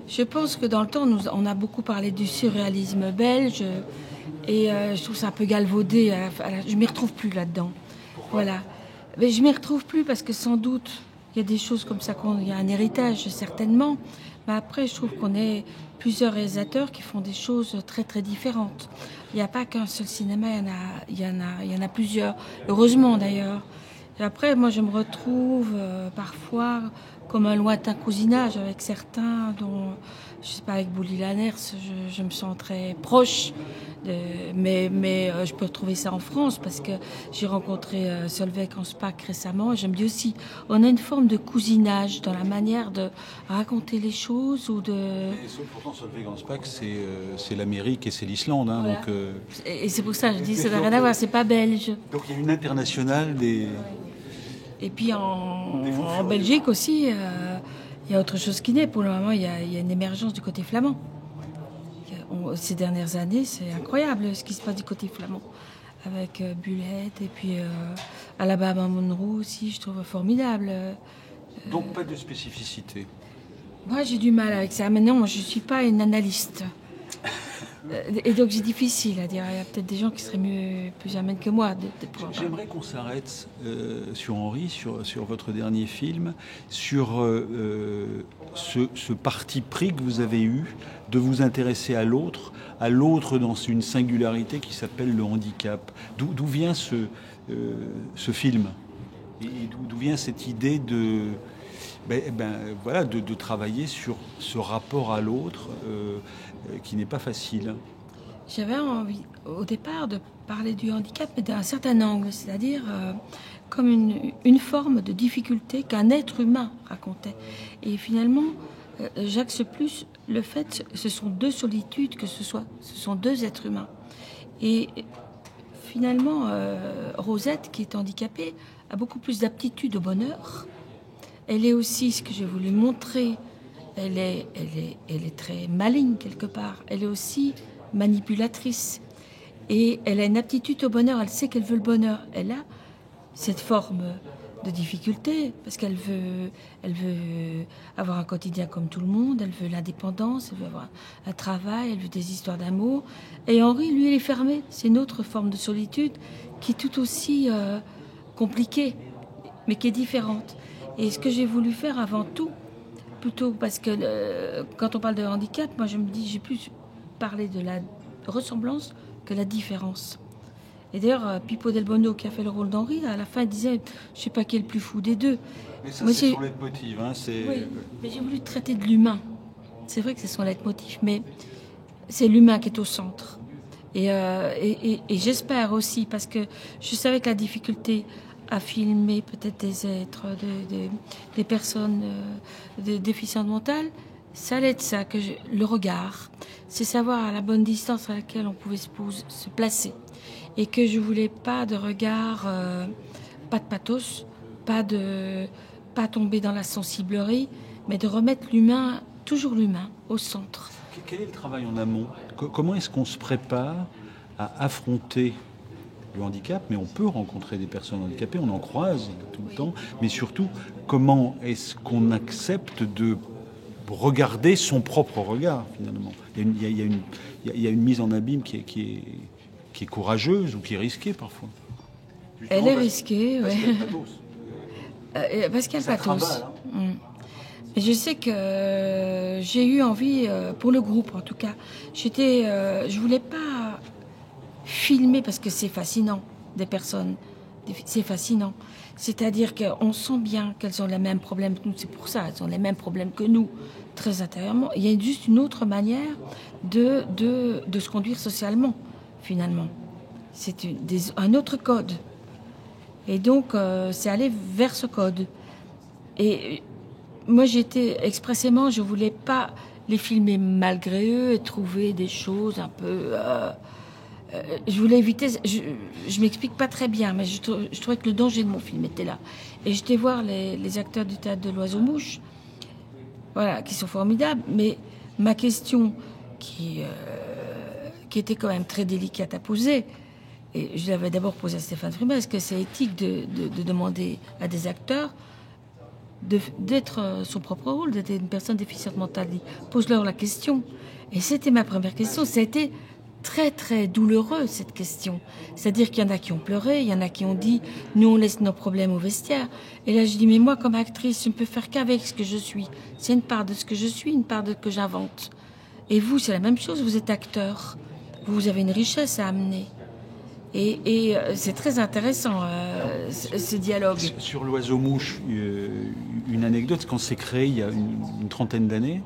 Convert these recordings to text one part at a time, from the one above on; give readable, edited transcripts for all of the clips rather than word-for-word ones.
Je pense que dans le temps, on a beaucoup parlé du surréalisme belge et je trouve ça un peu galvaudé. Je ne m'y retrouve plus là-dedans. Voilà. Mais je ne m'y retrouve plus parce que sans doute, il y a des choses comme ça, il y a un héritage certainement. Mais après, je trouve qu'on est plusieurs réalisateurs qui font des choses très très différentes. Il n'y a pas qu'un seul cinéma, il y en a plusieurs. Heureusement d'ailleurs. Et après, moi, je me retrouve parfois comme un lointain cousinage avec certains dont, je sais pas, avec Bouli Lanners, je me sens très proche. Mais je peux retrouver ça en France parce que j'ai rencontré Solveig Anspach récemment et je me dis aussi, on a une forme de cousinage dans la manière de raconter les choses ou de... Pourtant, Solveig Anspach, c'est l'Amérique et c'est l'Islande. Hein, voilà. Donc, et c'est pour ça que je dis, ça n'a rien à voir, c'est pas belge. Donc il y a une internationale des... Et puis en Belgique aussi, il y a autre chose qui naît. Pour le moment, il y a une émergence du côté flamand. Ces dernières années, c'est incroyable ce qui se passe du côté flamand. Avec Bullet et puis Alabama Monroe aussi, je trouve formidable. Donc pas de spécificité. Moi, j'ai du mal avec ça. Maintenant, je ne suis pas une analyste. Et donc, c'est difficile à dire. Il y a peut-être des gens qui seraient plus amènes que moi. J'aimerais qu'on s'arrête sur Henri, sur votre dernier film, sur ce parti pris que vous avez eu de vous intéresser à l'autre dans une singularité qui s'appelle le handicap. D'où vient ce film? Et d'où vient cette idée de travailler sur ce rapport à l'autre qui n'est pas facile? J'avais envie, au départ, de parler du handicap, mais d'un certain angle, c'est-à-dire comme une forme de difficulté qu'un être humain racontait. Et finalement, j'axe plus le fait que ce sont deux solitudes, ce sont deux êtres humains. Et finalement, Rosette, qui est handicapée, a beaucoup plus d'aptitude au bonheur. Elle est aussi, ce que j'ai voulu montrer, elle est très maligne quelque part. Elle est aussi manipulatrice. Et elle a une aptitude au bonheur, elle sait qu'elle veut le bonheur. Elle a cette forme de difficulté, parce qu'elle veut avoir un quotidien comme tout le monde, elle veut l'indépendance, elle veut avoir un travail, elle veut des histoires d'amour. Et Henri, lui, il est fermé. C'est une autre forme de solitude qui est tout aussi compliquée, mais qui est différente. Et ce que j'ai voulu faire avant tout, plutôt parce que quand on parle de handicap, moi je me dis, j'ai plus parlé de la ressemblance que la différence. Et d'ailleurs, Pippo Del Bono, qui a fait le rôle d'Henri, à la fin, il disait, je sais pas qui est le plus fou des deux. Mais ça, c'est son leitmotiv. Hein, oui, mais j'ai voulu traiter de l'humain. C'est vrai que c'est son leitmotiv, mais c'est l'humain qui est au centre. Et j'espère aussi, parce que je savais que la difficulté à filmer peut-être des êtres, des personnes déficientes mentales, ça allait être ça, le regard. C'est savoir à la bonne distance à laquelle on pouvait se placer. Et que je voulais pas de regard, pas de pathos, pas tomber dans la sensiblerie, mais de remettre l'humain, toujours l'humain, au centre. Quel est le travail en amont? Comment est-ce qu'on se prépare à affronter le handicap? Mais on peut rencontrer des personnes handicapées, on en croise tout le temps. Mais surtout, comment est-ce qu'on accepte de regarder son propre regard, finalement? Il y a une mise en abîme qui est courageuse ou qui est risquée parfois. Justement, elle est risquée, oui. Parce qu'il y a le pathos. Et je sais que j'ai eu envie, pour le groupe en tout cas, je voulais pas filmer parce que c'est fascinant, des personnes, c'est fascinant. C'est-à-dire qu'on sent bien qu'elles ont les mêmes problèmes que nous, c'est pour ça, elles ont les mêmes problèmes que nous, très intérieurement. Il y a juste une autre manière de se conduire socialement, finalement. C'est un autre code. Et donc, c'est aller vers ce code. Et moi, expressément, je voulais pas les filmer malgré eux et trouver des choses un peu... je voulais éviter... Je m'explique pas très bien, mais je trouvais que le danger de mon film était là. Et j'étais voir les acteurs du théâtre de l'Oiseau-Mouche, voilà, qui sont formidables. Mais ma question, qui était quand même très délicate à poser, et je l'avais d'abord posé à Stéphane Frimat, est-ce que c'est éthique de demander à des acteurs d'être son propre rôle, d'être une personne déficiente mentale? Pose-leur la question. Et c'était ma première question. Ça a été très très douloureux, cette question. C'est-à-dire qu'il y en a qui ont pleuré, il y en a qui ont dit « nous on laisse nos problèmes au vestiaire ». Et là je dis « mais moi comme actrice, je ne peux faire qu'avec ce que je suis. C'est une part de ce que je suis, une part de ce que j'invente. Et vous, c'est la même chose, vous êtes acteur. Vous avez une richesse à amener. » Et c'est très intéressant, ce dialogue. Sur l'oiseau-mouche, une anecdote, quand c'est créé il y a une trentaine d'années,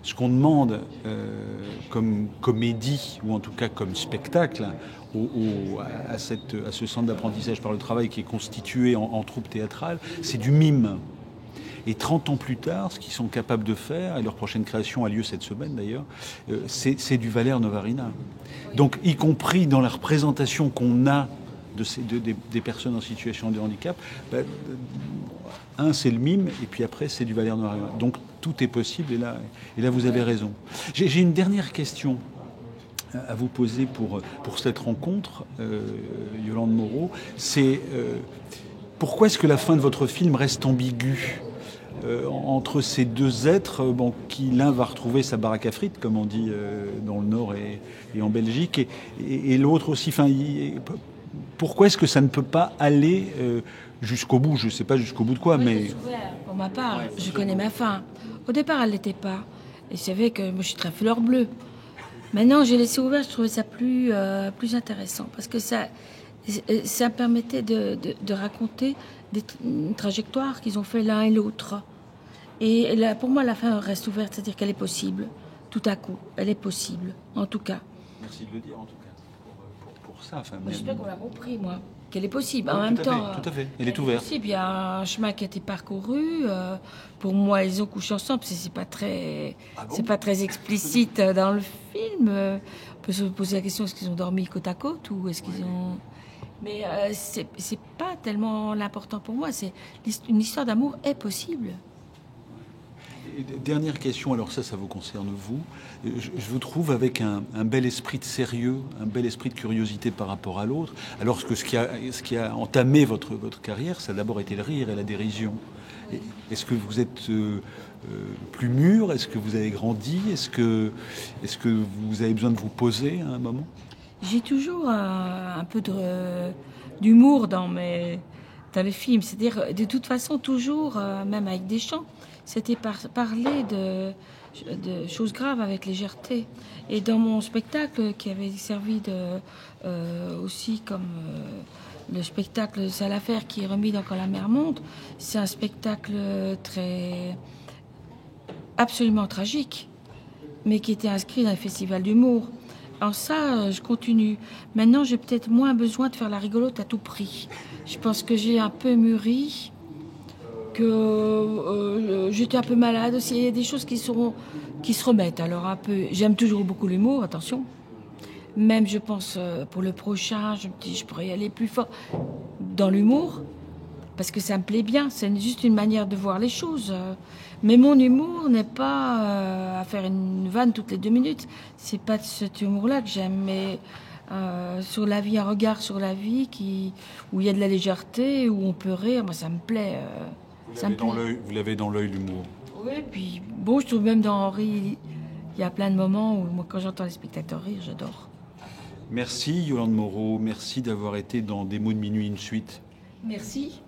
ce qu'on demande comme comédie, ou en tout cas comme spectacle, à ce centre d'apprentissage par le travail qui est constitué en troupe théâtrale, c'est du mime. Et 30 ans plus tard, ce qu'ils sont capables de faire, et leur prochaine création a lieu cette semaine d'ailleurs, c'est du Valère Novarina. Donc, y compris dans la représentation qu'on a des personnes en situation de handicap, c'est le mime, et puis après, c'est du Valère Novarina. Donc, tout est possible, et là vous avez raison. J'ai une dernière question à vous poser pour cette rencontre, Yolande Moreau. C'est pourquoi est-ce que la fin de votre film reste ambiguë entre ces deux êtres, qui l'un va retrouver sa baraque à frites, comme on dit dans le Nord et en Belgique, et l'autre aussi. Pourquoi est-ce que ça ne peut pas aller jusqu'au bout? Je ne sais pas jusqu'au bout de quoi, mais... Pour ma part, je connais ma fin. Au départ, elle ne l'était pas. Et c'est vrai que moi, je suis très fleur bleue. Maintenant, j'ai laissé ouvert, je trouvais ça plus intéressant. Parce que ça permettait de raconter une trajectoire qu'ils ont fait l'un et l'autre. Et là, pour moi, la fin reste ouverte, c'est-à-dire qu'elle est possible. Tout à coup, elle est possible, en tout cas. Merci de le dire, en tout cas, pour ça. J'espère qu'on l'a compris, moi, qu'elle est possible. Oui, en même temps, tout à fait, elle est ouverte. Il y a un chemin qui a été parcouru. Pour moi, ils ont couché ensemble. C'est pas très explicite dans le film. On peut se poser la question, est-ce qu'ils ont dormi côte à côte ou est-ce qu'ils ont... Mais c'est pas tellement l'important pour moi. Une histoire d'amour est possible. Dernière question, alors ça vous concerne vous. Je vous trouve avec un bel esprit de sérieux, un bel esprit de curiosité par rapport à l'autre. Alors que ce qui a entamé votre carrière, ça a d'abord été le rire et la dérision. Est-ce que vous êtes plus mûr? Est-ce que vous avez grandi? Est-ce que vous avez besoin de vous poser à un moment? J'ai toujours un peu d'humour dans les films. C'est-à-dire, de toute façon, toujours, même avec Deschamps, c'était parler de choses graves avec légèreté. Et dans mon spectacle, qui avait servi aussi comme le spectacle C'est l'affaire qui est remis dans Quand la mer monte, c'est un spectacle absolument tragique, mais qui était inscrit dans un festival d'humour. En ça, je continue. Maintenant, j'ai peut-être moins besoin de faire la rigolote à tout prix. Je pense que j'ai un peu mûri, que j'étais un peu malade aussi. Il y a des choses qui se remettent. Alors un peu, j'aime toujours beaucoup l'humour, attention. Même, je pense, pour le prochain, je me dis, je pourrais y aller plus fort dans l'humour, parce que ça me plaît bien. C'est juste une manière de voir les choses. Mais mon humour n'est pas à faire une vanne toutes les 2 minutes. C'est pas de cet humour-là que j'aime, mais sur la vie, un regard sur la vie où il y a de la légèreté, où on peut rire. Moi, ça me plaît. Vous l'avez dans l'œil, l'humour. Oui, puis bon, je trouve même dans Henri, il y a plein de moments où moi, quand j'entends les spectateurs rire, j'adore. Merci Yolande Moreau, merci d'avoir été dans Des mots de minuit, une suite. Merci.